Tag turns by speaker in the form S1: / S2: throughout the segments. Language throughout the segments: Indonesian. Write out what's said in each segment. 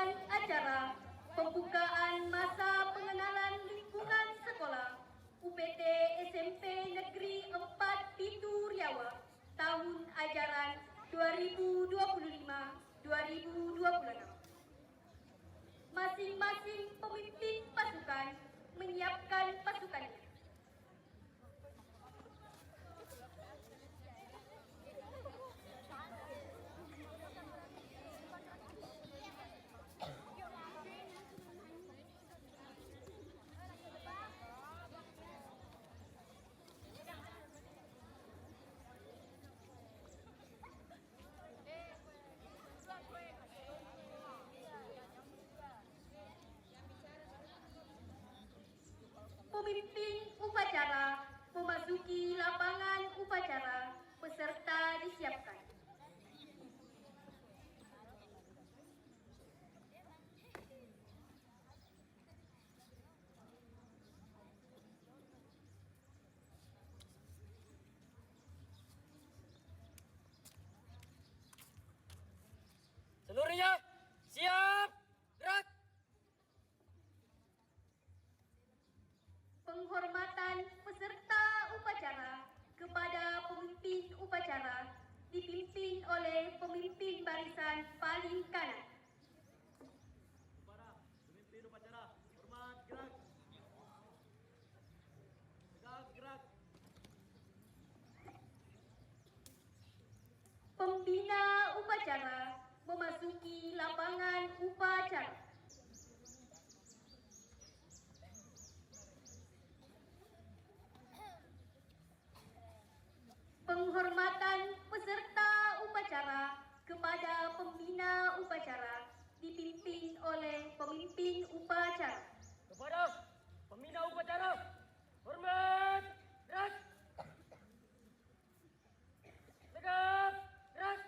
S1: merupakan acara pembukaan masa pengenalan lingkungan sekolah UPT SMP Negeri 4 Pitu Riau tahun ajaran 2025-2026. Masing-masing pemimpin pasukan menyiapkan pasukannya. Pemimpin upacara memasuki lapangan upacara, peserta disiapkan.
S2: Seluruhnya siap, gerak.
S1: Penghormatan peserta upacara kepada pemimpin upacara dipimpin oleh pemimpin barisan paling kanan.
S3: Kepada pemimpin upacara, hormat, gerak. Tegak, gerak.
S1: Pembina upacara memasuki lapangan upacara. Penghormatan peserta upacara kepada pembina upacara dipimpin oleh pemimpin upacara.
S2: Kepada pembina upacara, hormat, gerak. Tegak, gerak.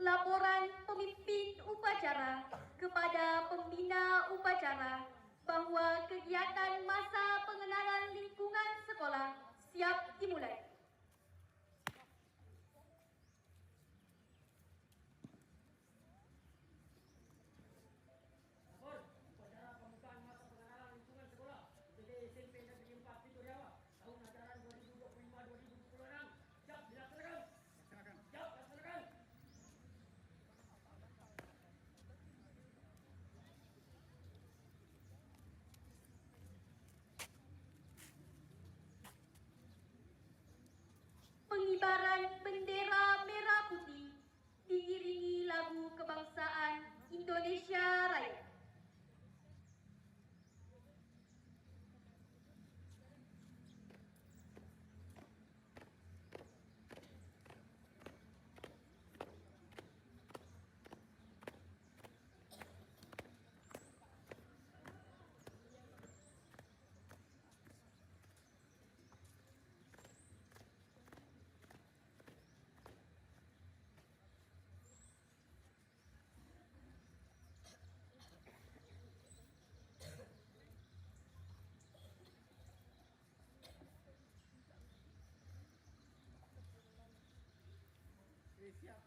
S1: Laporan pemimpin upacara kepada pembina upacara bahwa kegiatan masa pengenalan lingkungan sekolah siap dimulai.
S3: Lapor, upacara pembukaan masa pengenalan lingkungan sekolah UPT SMP Negeri 4 Pitu Riau tahun ajaran 2025-2026. Siap dilaksanakan. Siap dilaksanakan.
S1: Pengibaran bendera merah putih diiringi lagu kebangsaan Indonesia Raya.
S3: Siap.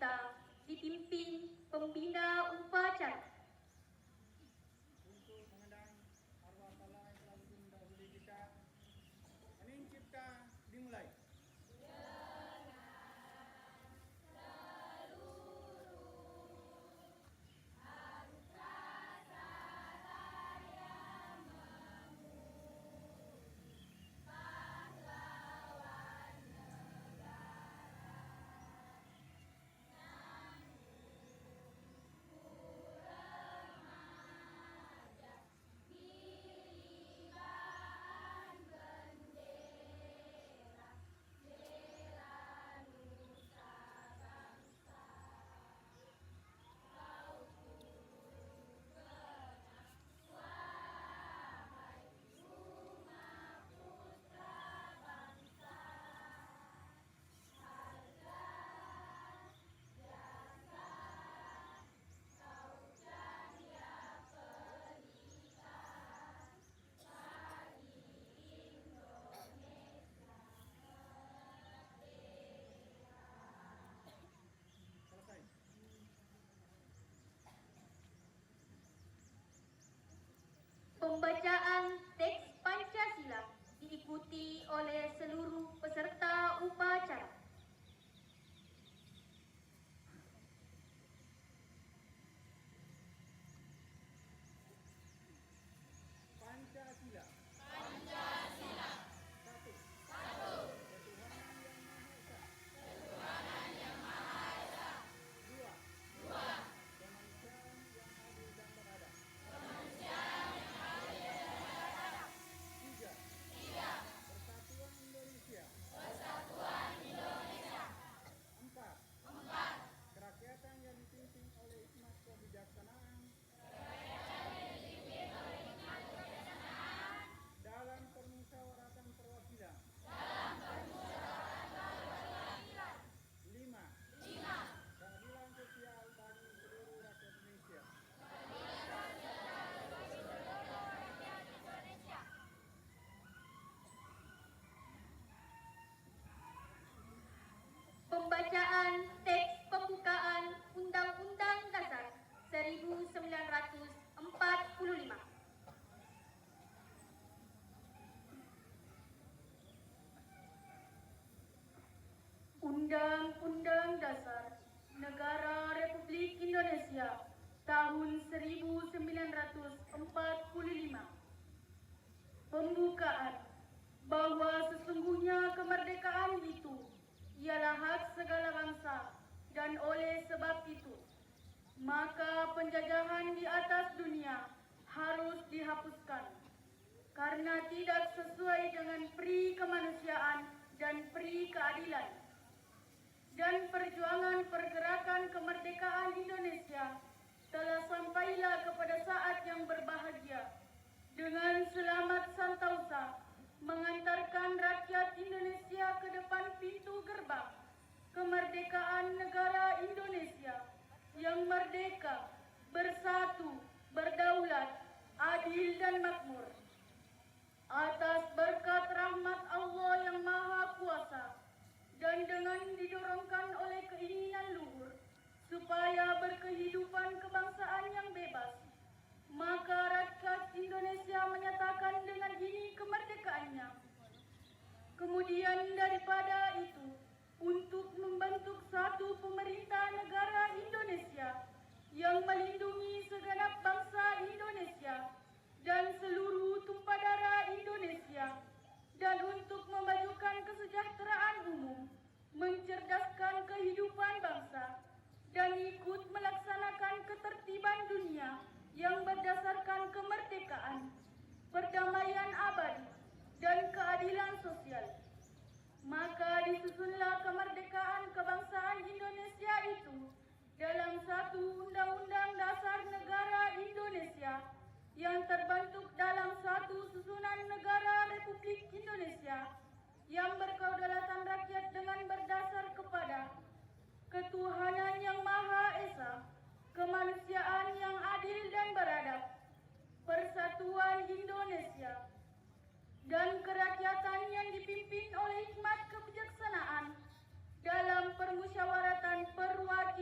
S1: kita dipimpin pembina upacara.
S4: Untuk mengendang arwah Allah yang telah mendahului kita, hening cipta dimulai. Selesai.
S1: Pembacaan teks Pancasila diikuti oleh seluruh peserta upacara.
S4: Pancasila. Pancasila. Satu. Ketuhanan yang Maha Esa. Dua. Kemanusiaan yang adil dan beradab. Tiga. Persatuan Indonesia. Empat. Kerakyatan yang dipimpin oleh hikmat kebijaksanaan. Dalam permusyawaratan perwakilan. Lima. Keadilan sosial bagi seluruh rakyat Indonesia.
S1: Pembacaan teks pembukaan Undang-Undang Dasar 1945. Undang-Undang Dasar Negara Republik Indonesia tahun 1945. Pembukaan bahwa sesungguhnya kemerdekaan itu ialah hak segala bangsa dan oleh sebab itu maka penjajahan di atas dunia harus dihapuskan karena tidak sesuai dengan peri kemanusiaan dan peri keadilan. Dan perjuangan pergerakan kemerdekaan Indonesia telah sampailah kepada saat yang berbahagia dengan selamat santausa mengantarkan rakyat Indonesia ke depan pintu gerbang kemerdekaan negara Indonesia yang merdeka, bersatu, berdaulat, adil dan makmur. Atas berkat rahmat Allah yang Maha Kuasa dan dengan didorongkan oleh keinginan luhur supaya berkehidupan kebangsaan yang bebas, maka rakyat Indonesia menyatakan dengan ini kemerdekaannya. Kemudian daripada itu, untuk membentuk satu pemerintah negara Indonesia yang melindungi segenap bangsa Indonesia dan seluruh tumpah darah Indonesia, dan untuk memajukan kesejahteraan umum, mencerdaskan kehidupan bangsa, dan ikut melaksanakan ketertiban dunia yang berdasarkan kemerdekaan, perdamaian abadi, dan keadilan sosial. Maka disusunlah kemerdekaan kebangsaan Indonesia itu dalam satu Undang-Undang Dasar Negara Indonesia yang terbentuk dalam satu susunan negara Republik Indonesia yang berkedaulatan rakyat dengan berdasar kepada ketuhanan yang Maha Esa, kemanusiaan yang adil dan beradab, persatuan Indonesia, dan kerakyatan yang dipimpin oleh hikmat kebijaksanaan dalam permusyawaratan perwakilan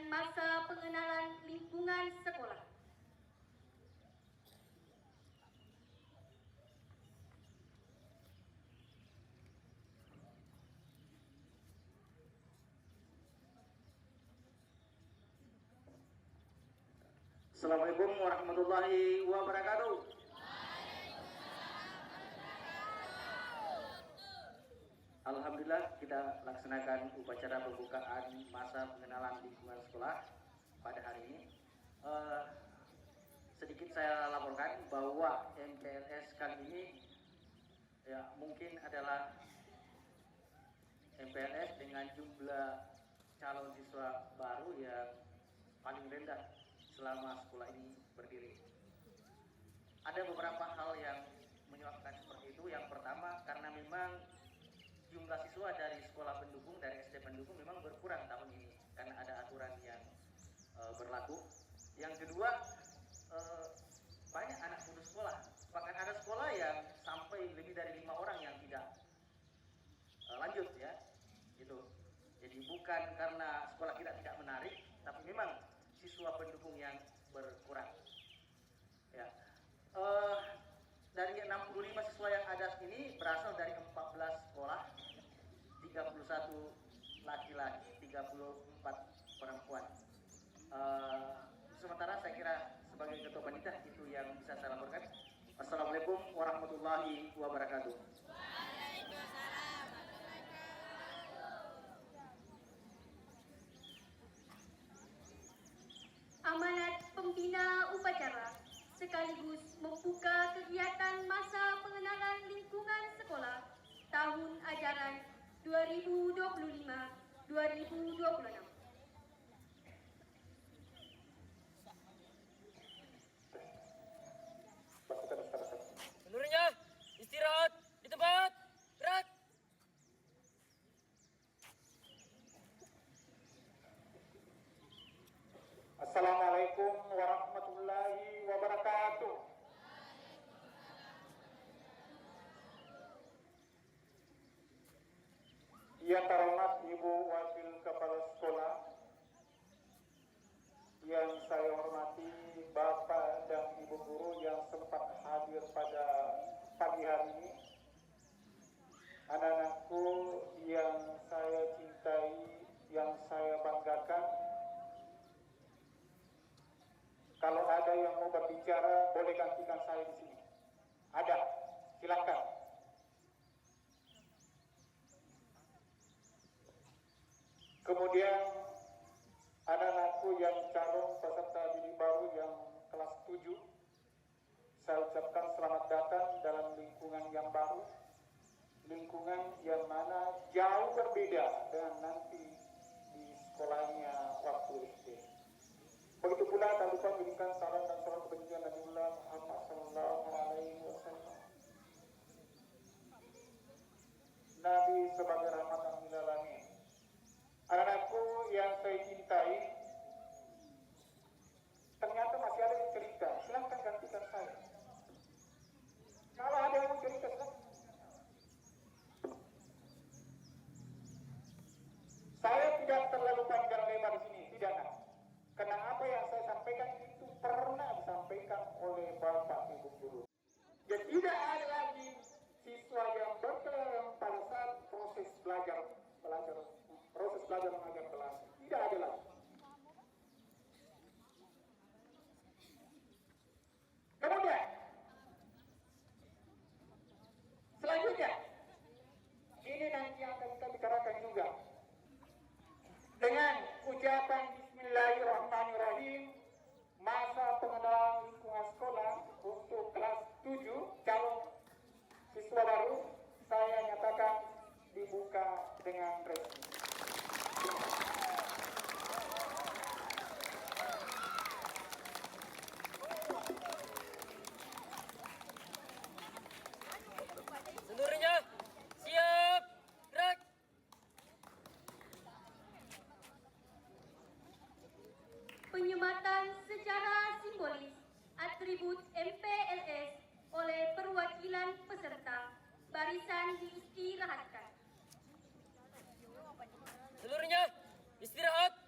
S1: kegiatan masa pengenalan lingkungan sekolah.
S5: Assalamualaikum warahmatullahi wabarakatuh. Alhamdulillah kita laksanakan upacara pembukaan masa pengenalan lingkungan sekolah pada hari ini. Sedikit saya laporkan bahwa MPLS kali ini ya mungkin adalah MPLS dengan jumlah calon siswa baru yang paling rendah selama sekolah ini berdiri. Ada beberapa hal yang menyebabkan seperti itu. Yang pertama, karena memang jumlah siswa dari sekolah pendukung, dari SD pendukung memang berkurang tahun ini karena ada aturan yang berlaku. Yang kedua, banyak anak putus sekolah. Bahkan ada sekolah yang sampai lebih dari 5 orang yang tidak lanjut ya, gitu. Jadi bukan karena sekolah kita tidak menarik, tapi memang siswa pendukung yang berkurang. Ya, dari 65 siswa yang ada ini berasal dari 14 sekolah, 31 laki-laki, 34 perempuan. Sementara saya kira sebagai ketua panitia itu yang bisa saya laporkan. Assalamualaikum warahmatullahi wabarakatuh.
S1: Amanat pembina upacara sekaligus membuka kegiatan masa pengenalan lingkungan sekolah tahun ajaran 2025-2026.
S2: Seluruhnya istirahat di tempat. Gerak.
S4: Assalamualaikum warahmatullahi wabarakatuh. Yang terhormat Ibu Wakil Kepala Sekolah, yang saya hormati Bapak dan Ibu Guru yang sempat hadir pada pagi hari ini, anak-anakku yang saya cintai, yang saya banggakan. Kalau ada yang mau berbicara, boleh gantikan saya di sini. Ada, silakan. Kemudian anak-anakku yang calon peserta didik baru yang kelas 7, saya ucapkan selamat datang dalam lingkungan yang baru, lingkungan yang mana jauh berbeda dengan nanti di sekolahnya waktu SD. Begitu pula tak lupa memberikan salam dan salam kebencian Nabiullah Muhammad Sallallahu Alaihi Wasallam. Nabi sebagai rahmatan lil alamin. Anak-anakku yang saya cintai, ternyata masih ada yang cerita. Silahkan gantikan saya. Kalau ada yang mau cerita, silahkan. Saya tidak terlalu panjang lebar di sini, tidak nak. Karena apa yang saya sampaikan itu pernah disampaikan oleh Bapak Ibu Guru. Jadi tidak ada lagi siswa yang berkeliaran pada saat proses belajar mengajar kelas. Tidak ada lagi. Kemudian selanjutnya ini nanti akan kita bicarakan juga dengan ucapan Bismillahirrahmanirrahim, masa pengenalan lingkungan sekolah untuk kelas 7 calon siswa baru saya nyatakan dibuka dengan resmi.
S2: Seluruhnya siap. Gerak.
S1: Penyematan secara simbolis atribut MPLS oleh perwakilan peserta. Barisan diistirahatkan.
S2: Seluruhnya istirahat